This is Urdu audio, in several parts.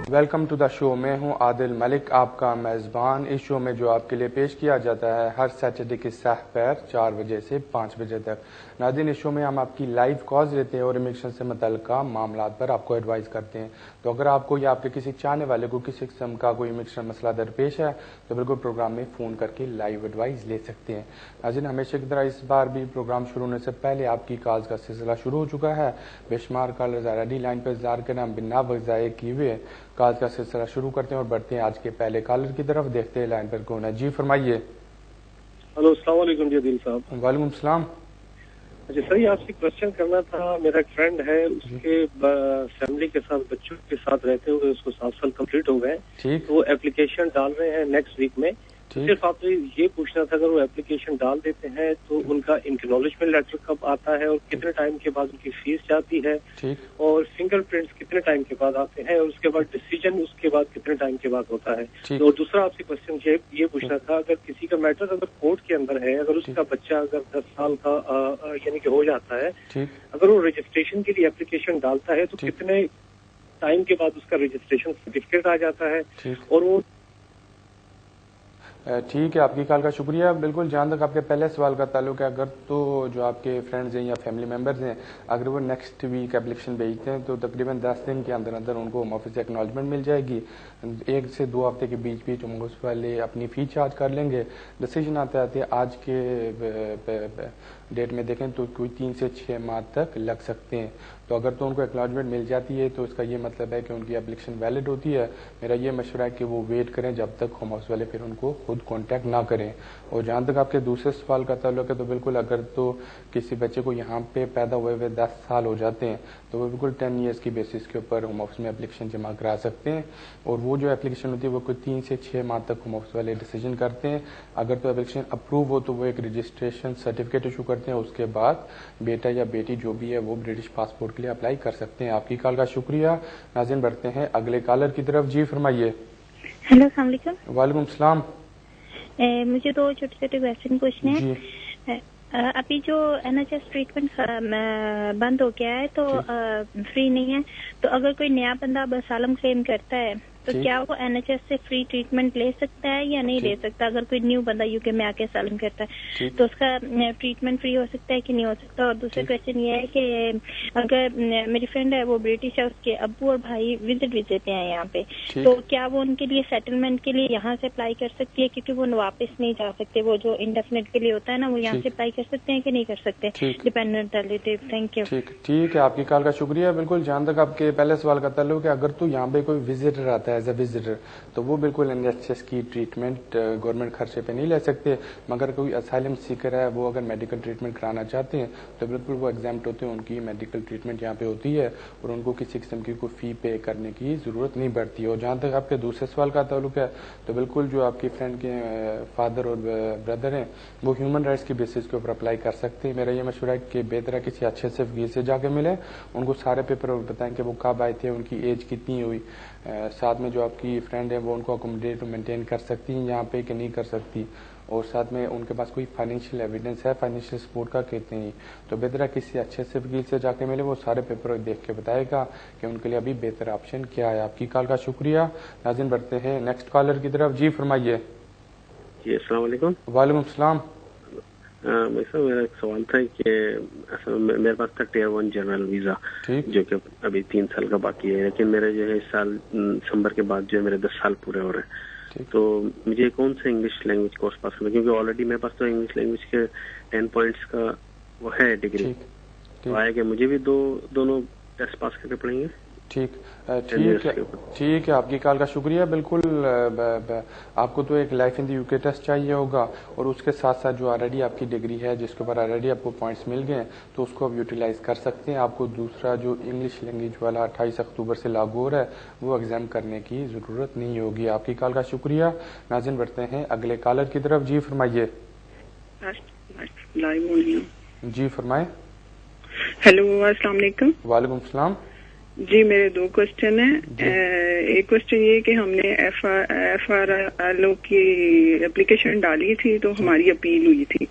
ویلکم ٹو دا شو. میں ہوں عادل ملک، آپ کا میزبان. اس شو میں جو آپ کے لیے پیش کیا جاتا ہے ہر سیٹرڈے کی سہ پیر 4 بجے سے 5 بجے تک. ناظرین، اس شو میں ہم آپ کی لائیو کالز لیتے ہیں اور امیگریشن سے متعلقہ معاملات پر آپ کو ایڈوائز کرتے ہیں. تو اگر آپ کو یا آپ کے کسی چاہنے والے کو کسی قسم کا کوئی امیگریشن مسئلہ درپیش ہے تو بالکل پروگرام میں فون کر کے لائیو ایڈوائز لے سکتے ہیں. ناظرین، ہمیشہ کی طرح اس بار بھی پروگرام شروع ہونے سے پہلے آپ کی کالز کا سلسلہ شروع ہو چکا ہے. بے شمار کالرز ریڈی لائن پر انتظار کریں. ہم بنا وقت ضائع کیے ہوئے کالز کا سلسلہ شروع کرتے ہیں اور بڑھتے ہیں آج کے پہلے کالر کی طرف. دیکھتے ہیں لائن پر کون ہے. جی فرمائیے. ہلو، السلام علیکم. جی عادل صاحب. وعلیکم السلام. اچھا سر، یہ آپ سے کوشچن کرنا تھا. میرا ایک فرینڈ ہے، اس کے فیملی کے ساتھ بچوں کے ساتھ رہتے ہوئے اس کو 7 سال کمپلیٹ ہو گئے. ٹھیک. تو وہ اپلیکیشن ڈال رہے ہیں نیکسٹ ویک میں. صرف آپ سے یہ پوچھنا تھا، اگر وہ اپلیکیشن ڈال دیتے ہیں تو ان کا انکنالجمنٹ لیٹر کب آتا ہے اور کتنے ٹائم کے بعد ان کی فیس جاتی ہے، اور فنگر پرنٹس کتنے ٹائم کے بعد آتے ہیں، اور اس کے بعد ڈیسیجن اس کے بعد کتنے ٹائم کے بعد ہوتا ہے. اور دوسرا آپ سے کوشچن یہ پوچھنا تھا، اگر کسی کا میٹر اگر کورٹ کے اندر ہے، اگر اس کا بچہ اگر 10 سال کا یعنی کہ ہو جاتا ہے، اگر وہ رجسٹریشن کے لیے اپلیکیشن ڈالتا ہے تو کتنے ٹائم کے بعد اس کا رجسٹریشن سرٹیفکیٹ آ جاتا ہے. اور وہ ٹھیک ہے، آپ کی کال کا شکریہ. بالکل، جہاں تک آپ کے پہلے سوال کا تعلق ہے، اگر تو جو آپ کے فرینڈز ہیں یا فیملی ممبرز ہیں، اگر وہ نیکسٹ ویک اپلیکیشن بھیجتے ہیں تو تقریباً 10 دن کے اندر اندر ان کو ہوم آفس سے ایکنالجمنٹ مل جائے گی. 1 سے 2 ہفتے کے بیچ ہوم آفس والے اپنی فی چارج کر لیں گے. ڈیسیجن آتے آتے آج کے ڈیٹ میں دیکھیں تو کوئی 3 سے 6 ماہ تک لگ سکتے ہیں. تو اگر تو ان کو ایکنالجمنٹ مل جاتی ہے تو اس کا یہ مطلب ہے کہ ان کی اپلیکیشن ویلڈ ہوتی ہے. میرا یہ مشورہ ہے کہ وہ ویٹ کریں جب تک ہوم آفس والے پھر ان کو خود کانٹیکٹ نہ کریں. اور جہاں تک آپ کے دوسرے سوال کا تعلق ہے تو بالکل، اگر تو کسی بچے کو یہاں پہ پیدا ہوئے 10 سال ہو جاتے ہیں تو وہ بالکل 10 ایئرس کی بیسس کے اوپر ہوم آفس میں اپلیکیشن جمع کرا سکتے ہیں. اور وہ جو اپلیکیشن ہوتی ہے وہ کوئی 3 سے 6 ماہ تک ہوم آفس والے ڈیسیجن کرتے ہیں. اگر تو اپلیکیشن اپروو ہو تو وہ ایک رجسٹریشن سرٹیفکیٹ ایشو کرتے ہیں. اس کے بعد بیٹا یا بیٹی جو بھی ہے وہ برٹش پاسپورٹ کے لیے اپلائی کر سکتے ہیں. آپ کی کال کا شکریہ. ناظرین، بڑھتے ہیں اگلے کالر کی طرف. جی فرمائیے. ہیلو، السلام علیکم. وعلیکم السلام. مجھے 2 چھوٹے چھوٹے کویشچن پوچھنے ہیں. جی. ابھی جو NHS ٹریٹمنٹ بند ہو گیا ہے تو فری نہیں ہے، تو اگر کوئی نیا بندہ اسالم کلیم کرتا ہے تو کیا وہ NHS سے فری ٹریٹمنٹ لے سکتا ہے یا نہیں لے سکتا؟ اگر کوئی نیو بندہ UK میں آ کے اسالم کرتا ہے تو اس کا ٹریٹمنٹ فری ہو سکتا ہے کہ نہیں ہو سکتا؟ اور دوسرا کویشچن یہ ہے کہ اگر میری فرینڈ ہے وہ برٹش ہے، اس کے ابو اور بھائی وزٹ پہ ہیں یہاں پہ، تو کیا وہ ان کے لیے سیٹلمنٹ کے لیے یہاں سے اپلائی کر سکتی ہے؟ کیونکہ وہ واپس نہیں جا سکتے، وہ جو انڈیفینٹ کے لیے ہوتا ہے نا، وہ یہاں سے اپلائی کر سکتے ہیں کہ نہیں کر سکتے ڈیپینڈنٹ ریلیٹیو؟ Thank you. ٹھیک ہے، آپ کی کال کا شکریہ. بالکل، جہاں تک آپ کے پہلے سوال کا تعلق ہے، اگر تو یہاں پہ کوئی وزٹر آتا ہے ایز اے وزٹر تو وہ بالکل NHS کی ٹریٹمنٹ گورنمنٹ خرچے پہ نہیں لے سکتے. مگر کوئی اسائلم سیکر ہے، وہ اگر میڈیکل ٹریٹمنٹ کرانا چاہتے ہیں تو بالکل وہ ایگزامپٹ ہوتے ہیں. ان کی میڈیکل ٹریٹمنٹ یہاں پہ ہوتی ہے اور ان کو کسی قسم کی کوئی فی پے کرنے کی ضرورت نہیں پڑتی. اور جہاں تک آپ کے دوسرے سوال کا تعلق ہے تو بالکل جو آپ کی فرینڈ کے فادر اور بردر ہیں وہ ہیومن رائٹس کی بیسس کے اوپر اپلائی کر سکتے ہیں. میرا یہ مشورہ ہے کہ بہتر ہے کسی اچھے سے وکیل سے جا کے ملیں، ان کو سارے پیپر بتائیں کہ وہ کب آئے تھے، ان کی ایج کتنی ہوئی، ساتھ میں جو آپ کی فرینڈ ہے وہ ان کو اکوموڈیٹ مینٹین کر سکتی ہیں یہاں پہ کہ نہیں کر سکتی، اور ساتھ میں ان کے پاس کوئی فائنینشیل ایویڈنس ہے فائنینشیل سپورٹ کا کہتے ہیں. تو بہتر ہے کسی اچھے سے وکیل سے جا کے ملے، وہ سارے پیپر دیکھ کے بتائے گا کہ ان کے لیے ابھی بہتر آپشن کیا ہے. آپ کی کال کا شکریہ. ناظرین، بڑھتے ہیں نیکسٹ کالر کی طرف. جی فرمائیے. جی السلام علیکم. وعلیکم السلام. میرا ایک سوال تھا کہ میرے پاس تھا Tier 1 جنرل ویزا جو کہ ابھی 3 سال کا باقی ہے، لیکن میرے جو ہے اس سال دسمبر کے بعد جو ہے میرے 10 سال پورے ہو رہے ہیں. تو مجھے کون سے انگلش لینگویج کورس پاس کرنا، کیونکہ آلریڈی میرے پاس تو انگلش لینگویج کے 10 پوائنٹس کا وہ ہے ڈگری، تو آئے کہ مجھے بھی دونوں ٹیسٹ پاس کرنے پڑیں گے؟ ٹھیک ہے، آپ کی کال کا شکریہ. بالکل، آپ کو تو ایک لائف ان دی UK ٹیسٹ چاہیے ہوگا، اور اس کے ساتھ ساتھ جو آلریڈی آپ کی ڈگری ہے جس کے اوپر آلریڈی آپ کو پوائنٹس مل گئے تو اس کو آپ یوٹیلائز کر سکتے ہیں. آپ کو دوسرا جو انگلش لینگویج والا 28 اکتوبر سے لاگو ہو رہا ہے وہ ایگزام کرنے کی ضرورت نہیں ہوگی. آپ کی کال کا شکریہ. ناظرین، بڑھتے ہیں اگلے کالر کی طرف. جی فرمائیے. جی فرمائیں. ہیلو، السلام علیکم. وعلیکم السلام. جی میرے 2 کوشچن ہیں. ایک کوشچن یہ کہ ہم نے ایف آر ایل او کی اپلیکیشن ڈالی تھی تو ہماری اپیل ہوئی تھی,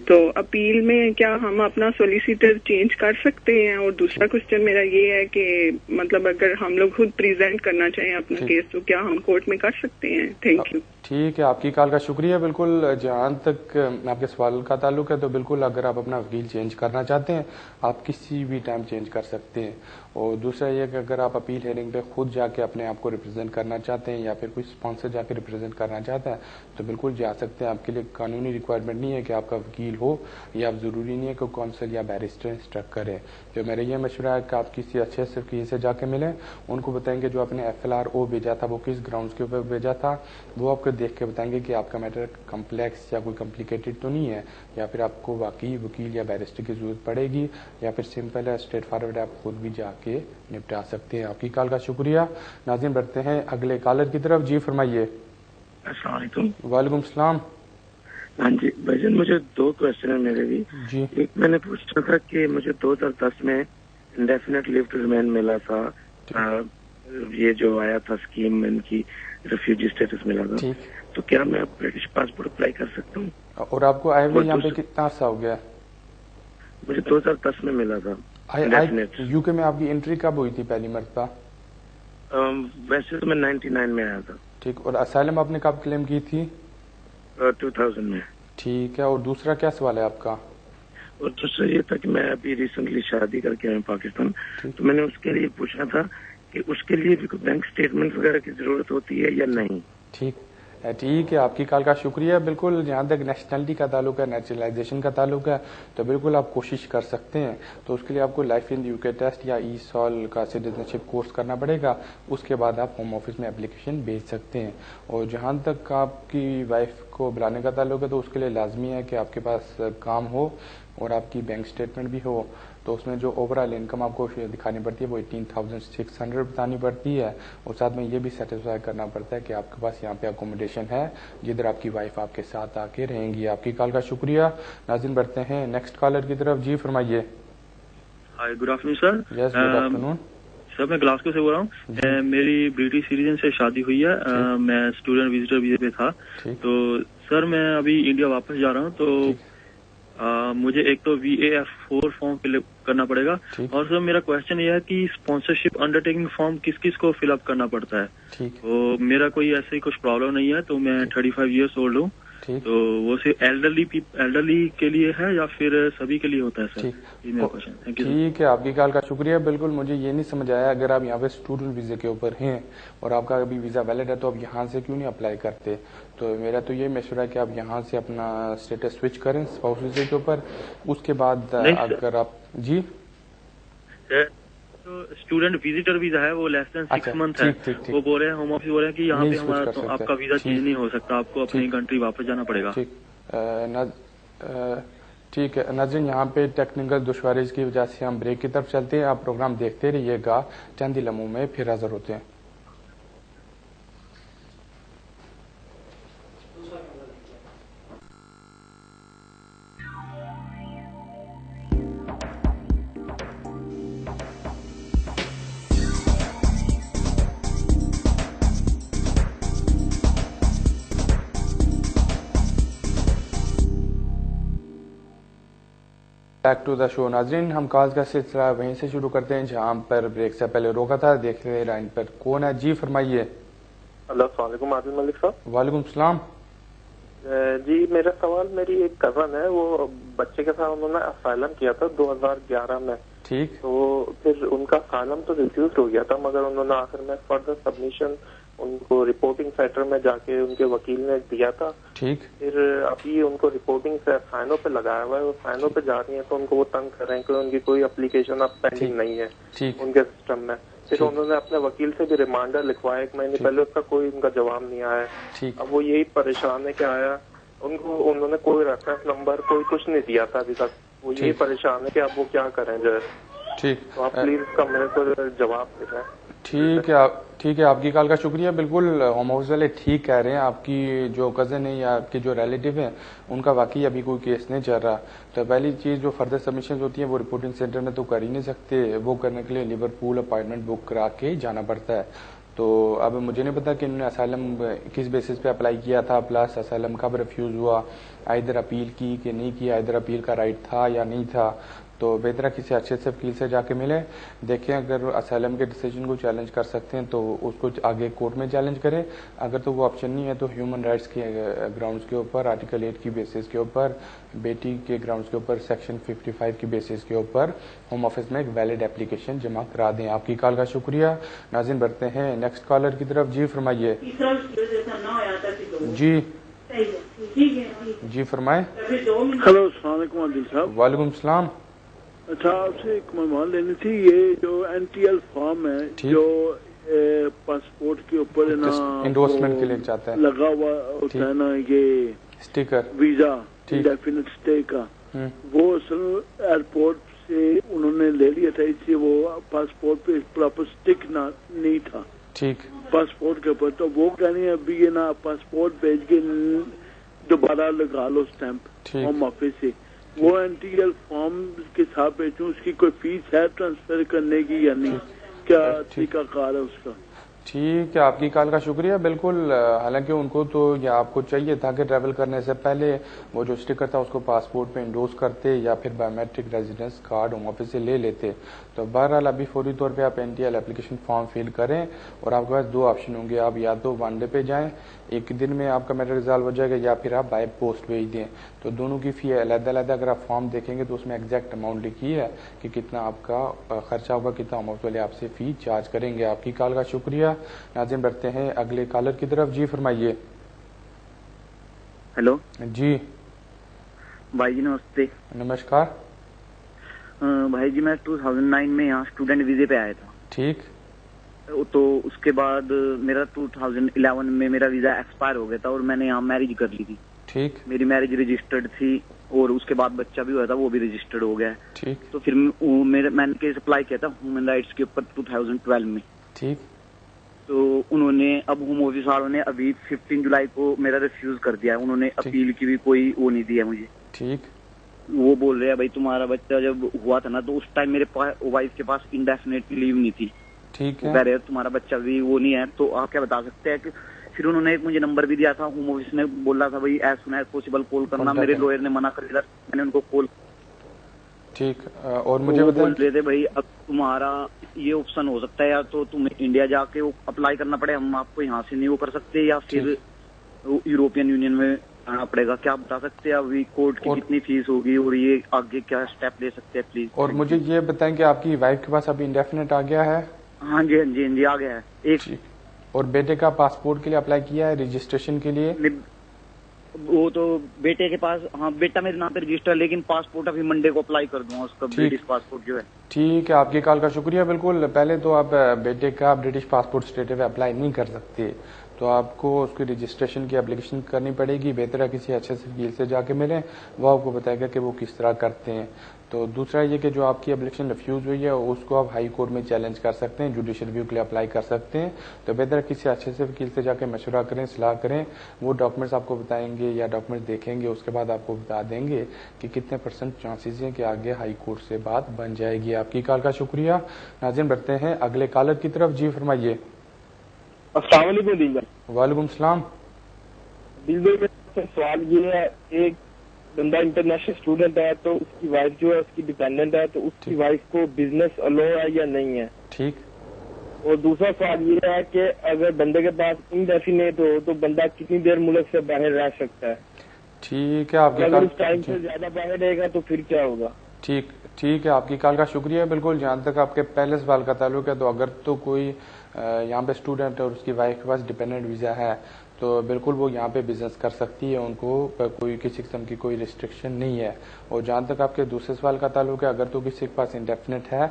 تو اپیل میں کیا ہم اپنا سولیسیٹر چینج کر سکتے ہیں؟ اور دوسرا کوشچن میرا یہ ہے کہ مطلب اگر ہم لوگ خود پریزنٹ کرنا چاہیں اپنا کیس تو کیا ہم کورٹ میں کر سکتے ہیں؟ Thank you. ٹھیک ہے, آپ کی کال کا شکریہ. بالکل جہاں تک آپ کے سوال کا تعلق ہے تو بالکل اگر آپ اپنا وکیل چینج کرنا چاہتے ہیں آپ کسی بھی ٹائم چینج کر سکتے ہیں. اور دوسرا یہ کہ اگر آپ اپیل ہیئرنگ پہ خود جا کے اپنے آپ کو ریپرزینٹ کرنا چاہتے ہیں یا پھر کوئی اسپانسر جا کے ریپرزینٹ کرنا چاہتا ہے تو بالکل جا سکتے ہیں. آپ کے لیے قانونی ریکوائرمنٹ نہیں ہے کہ آپ کا وکیل ہو یا آپ ضروری نہیں ہے کہ کونسل یا بیرسٹر انسٹرکٹ کرے. جو میرا یہ مشورہ ہے کہ آپ کسی اچھے سے وکیل سے جا کے ملیں, ان کو بتائیں گے جو آپ نے ایف ایل آر او بھیجا تھا وہ کس گراؤنڈز کے اوپر بھیجا تھا, وہ آپ کو دیکھ کے بتائیں گے کہ آپ کا میٹر کمپلیکس یا کوئی کمپلیکیٹڈ تو نہیں ہے یا پھر آپ کو واقعی وکیل یا بیرسٹر کی ضرورت پڑے گی یا پھر سمپل ہے اسٹریٹ فارورڈ آپ خود بھی جا کے نپٹا سکتے ہیں. آپ کی کال کا شکریہ. ناظرین بڑھتے ہیں اگلے کالر کی طرف. جی فرمائیے. السلام علیکم. وعلیکم السلام. ہاں جی بھائی جان, مجھے 2 کوشچن ہیں میرے بھی. جی. ایک میں نے پوچھنا تھا کہ مجھے 2010 میں انڈیفینٹ لیو ٹو ریمین ملا تھا, یہ جو آیا تھا اسکیم ان کی ریفیوجی اسٹیٹس ملا تھا, تو کیا میں برٹش پاسپورٹ اپلائی کر سکتا ہوں؟ اور آپ کو آئے ہوئے یہاں پہ کتنا عرصہ ہو گیا؟ مجھے 2010 میں ملا تھا. یو کے میں آپ کی انٹری کب ہوئی تھی پہلی مرتبہ؟ ویسے تو میں 99 میں آیا تھا. ٹھیک. اور اسائلم آپ نے کب کلیم کی تھی؟ 2000 میں. ٹھیک ہے. اور دوسرا کیا سوال ہے آپ کا؟ اور دوسرا یہ تھا کہ میں ابھی ریسنٹلی شادی کر کے آیا پاکستان, تو میں نے اس کے لیے پوچھنا تھا کہ اس کے لیے بھی کوئی بینک اسٹیٹمنٹ وغیرہ کی ضرورت ہوتی ہے یا نہیں؟ ٹھیک ہے. آپ کی کال کا شکریہ. بالکل جہاں تک نیشنلٹی کا تعلق ہے, نیچرلائزیشن کا تعلق ہے, تو بالکل آپ کوشش کر سکتے ہیں. تو اس کے لیے آپ کو لائف ان یو کے ٹیسٹ یا ای سال کا سٹیزنشپ کورس کرنا پڑے گا. اس کے بعد آپ ہوم آفس میں اپلیکیشن بھیج سکتے ہیں. اور جہاں تک آپ کی وائف کو بلانے کا تعلق ہے تو اس کے لیے لازمی ہے کہ آپ کے پاس کام ہو اور آپ کی بینک اسٹیٹمنٹ بھی ہو. تو اس میں جو اوور آل انکم آپ کو دکھانی پڑتی ہے وہ 18,600 بتانی پڑتی ہے. اور ساتھ میں یہ بھی سیٹسفائی کرنا پڑتا ہے کہ آپ کے پاس یہاں پہ اکوموڈیشن ہے جدھر آپ کی وائف آپ کے ساتھ آ کے رہیں گی. آپ کی کال کا شکریہ. ناظرین بڑھتے ہیں نیکسٹ کالر کی طرف. جی فرمائیے. ہائی گڈ آفٹر نون سر. یس گڈ آفٹر نون سر. میں گلاسکو سے بول رہا ہوں. میری برٹش سٹیزن سے شادی ہوئی ہے. میں اسٹوڈنٹ وزٹر ویزے پہ تھا. تو سر میں ابھی انڈیا واپس جا رہا ہوں, تو مجھے ایک تو VAF4 فارم فل اپ کرنا پڑے گا, اور سر میرا کوشچن یہ ہے کہ اسپانسرشپ انڈر ٹیکنگ فارم کس کس کو فل اپ کرنا پڑتا ہے؟ تو میرا کوئی ایسے کچھ پرابلم نہیں ہے, تو میں 35 ایئرس اولڈ ہوں, تو وہ صرف ایلڈرلی کے لیے ہے یا پھر سبھی کے لیے ہوتا ہے سر؟ یہ میرا کوشچن. ٹھیک ہے. آپ کی کال کا شکریہ. بالکل مجھے یہ نہیں سمجھ آیا, اگر آپ یہاں پہ اسٹوڈنٹ ویزے کے اوپر ہیں اور آپ کا ابھی ویزا ویلڈ ہے تو آپ یہاں سے کیوں نہیں اپلائی کرتے؟ تو میرا تو یہ مشورہ ہے کہ آپ یہاں سے اپنا اسٹیٹس سوئچ کریں اسپاؤس ویزے کے اوپر. اس کے بعد اگر آپ جی اسٹوڈنٹ وزٹر ویزا ہے وہ لیس دین 6 منتھ ہے, وہ بول رہے ہیں ہوم آفس بول رہے ہیں کہ یہاں پہ ہمارا آپ کا ویزا چینج نہیں ہو سکتا, آپ کو اپنی کنٹری واپس جانا پڑے گا. ٹھیک ہے ناظرین, یہاں پہ ٹیکنیکل دشواریز کی وجہ سے ہم بریک کی طرف چلتے ہیں. آپ پروگرام دیکھتے رہیے گا, چند ہی لمحوں میں پھر حاضر ہوتے ہیں. بیک ٹو دا شو. ناظرین ہم کال کا سلسلہ وہیں سے شروع کرتے ہیں جہاں پر بریک سے پہلے روکا تھا. دیکھتے ہیں لائن پر کون ہے. جی فرمائیے. السلام علیکم عادل ملک صاحب. وعلیکم السلام. جی میرا سوال, میری ایک کزن ہے, وہ بچے کے ساتھ انہوں نے اسائلم کیا تھا 2011 میں. ٹھیک. تو پھر ان کا اسائلم تو ریفیوز ہو گیا تھا, مگر انہوں نے آخر میں فردر سبمیشن ان کو رپورٹنگ سینٹر میں جا کے ان کے وکیل نے دیا تھا. ٹھیک. پھر ابھی ان کو رپورٹنگ سے فائنوں پہ لگایا ہوا ہے, وہ فائنوں پہ جا رہی ہیں تو ان کو وہ تنگ کر رہے ہیں کہ ان کی کوئی اپلیکیشن اب پینڈنگ نہیں ہے ان کے سسٹم میں. پھر انہوں نے اپنے وکیل سے بھی ریمائنڈر لکھوایا 1 مہینے پہلے, اس کا کوئی ان کا جواب نہیں آیا. اب وہ یہی پریشان ہے کہ آیا ان کو انہوں نے کوئی ریفرنس نمبر کوئی کچھ نہیں دیا تھا ابھی تک. وہ یہی پریشان ہے کہ اب وہ کیا کریں جو ہے. ٹھیک. تو آپ پلیز اس کا میرے کو جواب دیں. ٹھیک ہے آپ کی کال کا شکریہ. بالکل ہوم آفس والے ٹھیک کہہ رہے ہیں. آپ کی جو کزن ہے یا آپ کے جو ریلیٹیو ہیں ان کا واقعی ابھی کوئی کیس نہیں چل رہا. تو پہلی چیز جو فردر سبمیشن ہوتی ہیں وہ رپورٹنگ سینٹر میں تو کر ہی نہیں سکتے. وہ کرنے کے لیے لیورپول اپائنٹمنٹ بک کرا کے جانا پڑتا ہے. تو اب مجھے نہیں پتا کہ انہوں نے اسائلم کس بیسس پہ اپلائی کیا تھا, پلس اسائلم کب ریفیوز ہوا, ادھر اپیل کی کہ نہیں کی, ادھر اپیل کا رائٹ تھا یا نہیں تھا. تو بہتر ہے کسی اچھے سے وکیل سے جا کے ملے, دیکھیں اگر اسائلم کے ڈیسیجن کو چیلنج کر سکتے ہیں تو اس کو آگے کورٹ میں چیلنج کریں. اگر تو وہ آپشن نہیں ہے تو ہیومن رائٹس کے گراؤنڈز کے اوپر, آرٹیکل 8 کی بیسس کے اوپر, بیٹی کے گراؤنڈز کے اوپر, سیکشن 55 کی بیسس کے اوپر ہوم آفس میں ایک ویلڈ اپلیکیشن جمع کرا دیں. آپ کی کال کا شکریہ. ناظرین بڑھتے ہیں نیکسٹ کالر کی طرف. جی فرمائیے. جی فرمائیں. ہلو السلام علیکم عادل صاحب. وعلیکم السلام. اچھا آپ سے ایک معلومات لینی تھی. یہ جو NTL فارم ہے جو پاسپورٹ کے اوپر انڈورسمنٹ کے لیے چاہتا ہے لگا ہوا ہوتا ہے نا یہ اسٹیکر ویزا انڈیفینٹ اسٹے کا, وہ اصل ایئرپورٹ سے انہوں نے لے لیا تھا, اس لیے وہ پاسپورٹ پہ پراپر اسٹک نہیں تھا ٹھیک پاسپورٹ کے اوپر. تو وہ کہنی ہے ابھی یہ نا پاسپورٹ بھیج کے دوبارہ لگا لو اسٹیمپ ہوم آفس سے. وہ NTL فارم کے ساتھ بھیجوں, اس کی کوئی فیس ہے ٹرانسفر کرنے کی یا نہیں, کیا طریقہ کار ہے اس کا؟ ٹھیک ہے آپ کی کال کا شکریہ. بالکل حالانکہ ان کو تو یا آپ کو چاہیے تھا کہ ٹریول کرنے سے پہلے وہ جو اسٹیکر تھا اس کو پاسپورٹ پہ انڈوز کرتے یا پھر biometric residence card home office سے لے لیتے. تو بہرحال ابھی فوری طور پہ آپ NTL اپلیکیشن فارم فل کریں اور آپ کے پاس دو آپشن ہوں گے. آپ یا تو ون ڈے پہ جائیں, ایک دن میں آپ کا میٹر ریزالو ہو جائے گا, یا پھر آپ بائی پوسٹ بھیج دیں. تو دونوں کی فی علیحدہ علیحدہ اگر آپ فارم دیکھیں گے تو اس میں ایگزیکٹ اماؤنٹ لکھی ہے کہ کتنا آپ کا خرچہ ہوگا, کتنا اماؤنٹ والے آپ سے فی چارج کریں گے. آپ کی کال کا شکریہ. ناظرین بڑھتے ہیں اگلے کالر کی طرف. جی فرمائیے. ہیلو جی بھائی جی نمستے. نمسکار بھائی جی. میں 2009 میں یہاں اسٹوڈنٹ ویزے پہ آیا تھا. ٹھیک. تو اس کے بعد میرا 2011 میں میرا ویزا ایکسپائر ہو گیا تھا اور میں نے یہاں میرج کر لی تھی. ٹھیک. میری میرج رجسٹرڈ تھی اور اس کے بعد بچہ بھی ہوا تھا, وہ بھی رجسٹرڈ ہو گیا. ٹھیک. تو پھر میں نے کیس اپلائی کیا تھا ہیومن رائٹس کے اوپر 2012 میں. ٹھیک. تو انہوں نے اب ہوم آفس والوں نے ابھی 15 جولائی کو میرا ریفیوز کر دیا. انہوں نے اپیل کی بھی کوئی وہ نہیں دیا مجھے. ٹھیک. وہ بول رہے ہیں بھائی تمہارا بچہ جب ہوا تھا نا تو اس ٹائم میرے وائف کے پاس انڈیفینیٹ لیو نہیں تھی. ٹھیک ہے. کہہ رہے تمہارا بچہ بھی وہ نہیں ہے. تو آپ کیا بتا سکتے ہیں کہ پھر انہوں نے مجھے نمبر بھی دیا تھا ہوم آفس نے, بولا تھا بھائی ایز سون ایز پاسبل کال کرنا. میرے لوئر نے منع کر دیا, میں نے ان کو کال. ٹھیک. اور مجھے بول رہے تھے بھائی اب تمہارا یہ آپشن ہو سکتا ہے یا تو تمہیں انڈیا جا کے اپلائی کرنا پڑے, ہم آپ کو یہاں سے نہیں وہ کر سکتے, یا پھر یوروپین یونین میں آنا پڑے گا. کیا بتا سکتے ہیں ابھی کورٹ کی کتنی فیس ہوگی اور یہ آگے کیا اسٹیپ لے سکتے ہیں پلیز؟ اور مجھے یہ بتائیں کہ آپ کی وائف کے پاس ابھی انڈیفینٹ آ گیا ہے؟ ہاں جی ہاں جی ہاں جی آ گیا ہے ایک. اور بیٹے کا پاسپورٹ کے لیے اپلائی کیا ہے رجسٹریشن کے لیے؟ وہ تو بیٹے کے پاس, ہاں بیٹا میرے نام پہ رجسٹر, لیکن پاسپورٹ ابھی منڈے کو اپلائی کر دوں گا اس کا, برٹش پاسپورٹ جو ہے. ٹھیک ہے آپ کی کال کا شکریہ. بالکل پہلے تو آپ بیٹے کا برٹش پاسپورٹ اسٹیٹس پہ اپلائی نہیں کر سکتے, تو آپ کو اس کی رجسٹریشن کی اپلیکیشن کرنی پڑے گی. بہتر ہے کسی اچھے سے وکیل سے جا کے ملیں, وہ آپ کو بتائے گا کہ وہ کس طرح کرتے ہیں. تو دوسرا یہ کہ جو آپ کی اپلیکیشن ریفیوز ہوئی ہے اس کو آپ ہائی کورٹ میں چیلنج کر سکتے ہیں, جوڈیشل ریویو کے لیے اپلائی کر سکتے ہیں. تو بہتر ہے کسی اچھے سے وکیل سے جا کے مشورہ کریں, صلاح کریں. وہ ڈاکومنٹس آپ کو بتائیں گے یا ڈاکومنٹس دیکھیں گے, اس کے بعد آپ کو بتا دیں گے کہ کتنے % چانسز ہیں کہ آگے ہائی کورٹ سے بات بن جائے گی. آپ کی کال کا شکریہ. ناظرین بڑھتے ہیں اگلے کالر کی طرف. جی فرمائیے. السلام علیکم دل بھائی. وعلیکم السلام. دل بھائی میرا سوال یہ ہے, ایک بندہ انٹرنیشنل اسٹوڈنٹ ہے تو اس کی وائف جو ہے اس کی ڈیپینڈنٹ ہے, تو اس کی وائف کو بزنس الو ہے یا نہیں ہے؟ ٹھیک. اور دوسرا سوال یہ ہے کہ اگر بندے کے پاس انڈیفینیٹ ہو تو بندہ کتنی دیر ملک سے باہر رہ سکتا ہے؟ ٹھیک ہے آپ کی اگر اس ٹائم سے زیادہ باہر رہے گا تو پھر کیا ہوگا؟ ٹھیک ہے آپ کی کال کا شکریہ. بالکل جہاں تک آپ کے پہلے سوال کا تعلق ہے, تو اگر تو کوئی یہاں پہ اسٹوڈنٹ اور اس کی وائف کے پاس ڈیپینڈنٹ ویزا ہے تو بالکل وہ یہاں پہ بزنس کر سکتی ہے, ان کو کوئی کسی قسم کی کوئی ریسٹرکشن نہیں ہے. اور جہاں تک آپ کے دوسرے سوال کا تعلق ہے, اگر تو کسی کے پاس انڈیفینٹ ہے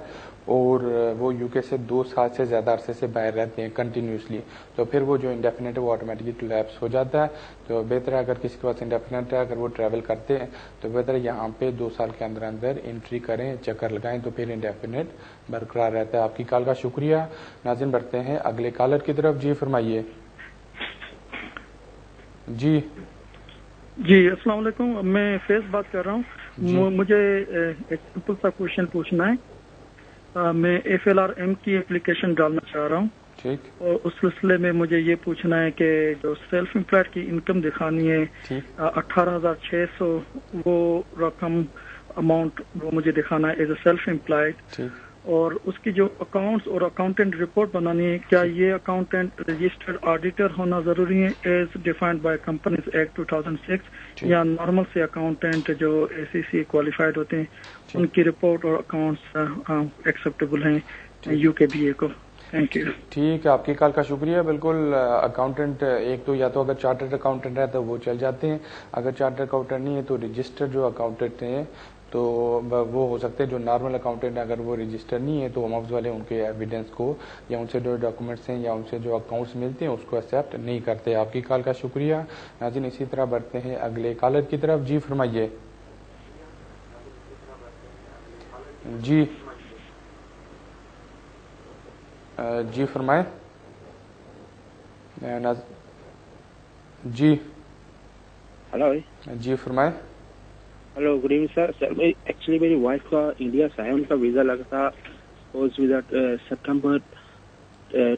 اور وہ یو کے سے 2 سال سے زیادہ عرصے سے باہر رہتے ہیں کنٹینیوسلی, تو پھر وہ جو انڈیفینٹ ہے وہ آٹومیٹکلی لیپس ہو جاتا ہے. تو بہتر ہے اگر کسی کے پاس انڈیفینٹ ہے, اگر وہ ٹریول کرتے ہیں تو بہتر ہے یہاں پہ 2 سال کے اندر اندر انٹری کریں, چکر لگائیں, تو پھر انڈیفینٹ برقرار رہتا ہے. آپ کی کال کا شکریہ. ناظرین بڑھتے ہیں اگلے کالر کی طرف. جی فرمائیے. جی السلام علیکم, میں فیض بات کر رہا ہوں. مجھے ایک سمپل سا کوشچن پوچھنا ہے. میں FLRM کی اپلیکیشن ڈالنا چاہ رہا ہوں, اور اس سلسلے میں مجھے یہ پوچھنا ہے کہ جو سیلف امپلائڈ کی انکم دکھانی ہے 18,600, وہ رقم اماؤنٹ وہ مجھے دکھانا ہے ایز اے سیلف امپلائڈ, اور اس کی جو اکاؤنٹس اور اکاؤنٹنٹ رپورٹ بنانی ہے, کیا یہ اکاؤنٹنٹ رجسٹرڈ آڈیٹر ہونا ضروری ہے as defined by companies act 2006, یا نارمل سے اکاؤنٹنٹ جو ACC کوالیفائڈ ہوتے ہیں ان کی رپورٹ اور اکاؤنٹس ایکسیپٹیبل ہیں UKBA کو؟ Thank you. ٹھیک ہے, آپ کی کال کا شکریہ. بالکل اکاؤنٹنٹ ایک تو یا تو اگر چارٹرڈ اکاؤنٹنٹ ہے تو وہ چل جاتے ہیں, اگر چارٹرڈ اکاؤنٹنٹ نہیں ہے تو رجسٹرڈ جو اکاؤنٹنٹ ہیں تو وہ ہو سکتے ہیں. جو نارمل اکاؤنٹنٹ اگر وہ رجسٹر نہیں ہے تو ہوم آفس والے ان کے ایویڈنس کو یا ان سے جو ڈاکومنٹس ہیں یا ان سے جو اکاؤنٹس ملتے ہیں اس کو ایکسیپٹ نہیں کرتے. آپ کی کال کا شکریہ. ناظرین اسی طرح بڑھتے ہیں اگلے کالر کی طرف. جی فرمائیے. جی فرمائیں. جی ہلو. جی فرمائیں. Hello, good evening sir. Sir actually میری وائف کا انڈیا سے ہے, ان کا ویزا لگا تھا سپٹمبر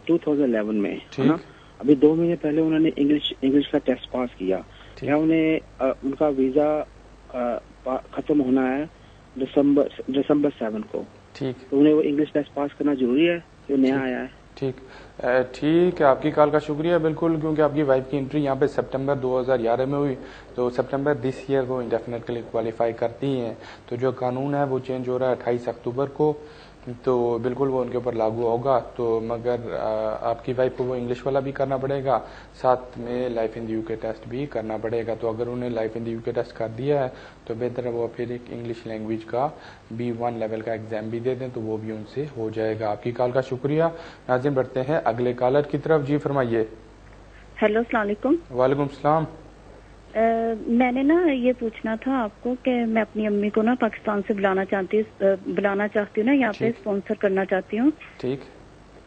2011 میں, ہے نا. ابھی 2 مہینے پہلے انہوں نے انگلش کا ٹیسٹ پاس کیا. کیا انہیں ان کا ویزا ختم ہونا ہے دسمبر 7 کو, تو انہیں وہ انگلش ٹیسٹ پاس کرنا ضروری ہے جو نیا آیا ہے؟ ٹھیک ہے, آپ کی کال کا شکریہ. بالکل, کیونکہ آپ کی وائف کی انٹری یہاں پہ سپٹمبر 2011 میں ہوئی, تو سپٹمبر دس ایئر کو انڈیفینٹ کے لیے کوالیفائی کرتی ہیں. تو جو قانون ہے وہ چینج ہو رہا ہے 28 اکتوبر کو, تو بالکل وہ ان کے اوپر لاگو ہوگا. تو مگر آپ کی وائف کو وہ انگلش والا بھی کرنا پڑے گا, ساتھ میں لائف ان دی UK ٹیسٹ بھی کرنا پڑے گا. تو اگر انہیں لائف ان دی UK ٹیسٹ کر دیا ہے تو بہتر ہے وہ پھر ایک انگلش لینگویج کا B1 لیول کا ایگزام بھی دے دیں, تو وہ بھی ان سے ہو جائے گا. آپ کی کال کا شکریہ. ناظرین بڑھتے ہیں اگلے کالر کی طرف. جی فرمائیے. ہیلو, السلام علیکم. وعلیکم السلام. میں نے نا یہ پوچھنا تھا آپ کو کہ میں اپنی امی کو نا پاکستان سے بلانا چاہتی ہوں نا, یہاں پہ اسپانسر کرنا چاہتی ہوں. ٹھیک.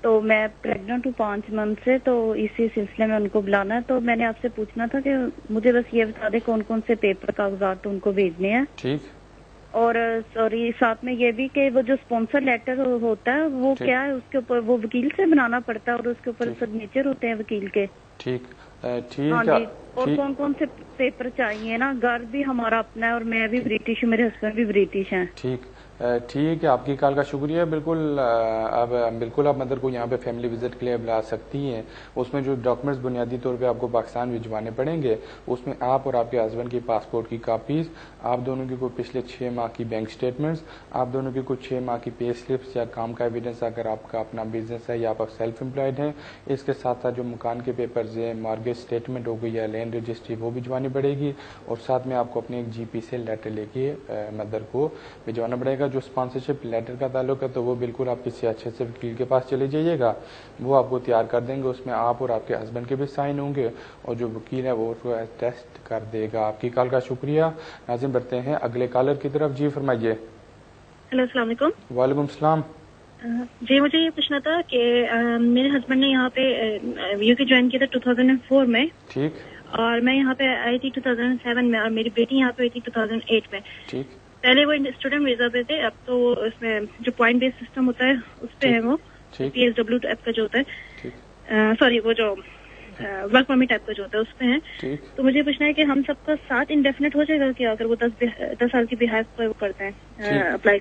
تو میں پریگننٹ ہوں 5 منتھ سے, تو اسی سلسلے میں ان کو بلانا ہے. تو میں نے آپ سے پوچھنا تھا کہ مجھے بس یہ بتا دیں کون کون سے پیپر کاغذات ان کو بھیجنے ہیں. ٹھیک. اور سوری ساتھ میں یہ بھی کہ وہ جو اسپانسر لیٹر ہوتا ہے وہ کیا ہے, اس کے اوپر وہ وکیل سے بنانا پڑتا ہے اور اس کے اوپر سگنیچر ہوتے ہیں وکیل کے. ٹھیک. ہاں جی. اور کون کون سے پیپر چاہیے نا, گھر بھی ہمارا اپنا ہے اور میں بھی برٹش ہوں, میرے ہسبینڈ بھی برٹش ہیں. ٹھیک ہے, آپ کی کال کا شکریہ. بالکل آپ مدر کو یہاں پہ فیملی وزٹ کے لیے بلا سکتی ہیں. اس میں جو ڈاکومنٹس بنیادی طور پہ آپ کو پاکستان بھجوانے پڑیں گے, اس میں آپ اور آپ کے ہسبینڈ کی پاسپورٹ کی کاپیز, آپ دونوں کی کوئی پچھلے 6 ماہ کی بینک اسٹیٹمنٹس, آپ دونوں کی کوئی 6 ماہ کی پے سلپس یا کام کا ایویڈنس اگر آپ کا اپنا بزنس ہے یا آپ سیلف امپلائڈ ہیں. اس کے ساتھ ساتھ جو مکان کے پیپرز ہیں, مارگیج اسٹیٹمنٹ ہو گئی یا لینڈ رجسٹری, وہ بھجوانی پڑے گی. اور ساتھ میں آپ کو اپنے ایک GP سے لیٹر لے کے مدر کو بھجوانا پڑے گا. جو اسپانسرشپ لیٹر کا تعلق ہے تو وہ بالکل آپ کسی اچھے سے وکیل کے پاس چلے جائیے گا, وہ آپ کو تیار کر دیں گے. اس میں آپ اور آپ کے ہسبینڈ کے بھی سائن ہوں گے, اور جو وکیل ہے وہ ٹیسٹ کر دے گا. آپ کی کال کا شکریہ. ناظرین بڑھتے ہیں اگلے کالر کی طرف. جی فرمائیے. ہیلو, السلام علیکم. وعلیکم السلام. جی مجھے یہ پوچھنا تھا کہ میرے ہسبینڈ نے یہاں پہ UK جوائن کیا تھا 2004 میں. ٹھیک. اور میں یہاں پہ آئی تھی 2007 میں, اور میری بیٹی یہاں پہ آئی تھی 2008 میں. ٹھیک. پہلے وہ اسٹوڈنٹ ویزا پہ تھے, اب تو اس میں جو پوائنٹ بیس سسٹم ہوتا ہے اس پہ ہے, وہ PSW ٹائپ کا جو ہوتا ہے, سوری وہ جو ورک پرمٹ ٹائپ کا جو ہوتا ہے اس پہ ہے. تو مجھے پوچھنا ہے کہ ہم سب کا ساتھ انڈیفینٹ ہو جائے گا کہ اگر وہ 10 سال کی بحیث پر وہ کرتے ہیں؟ اپلائی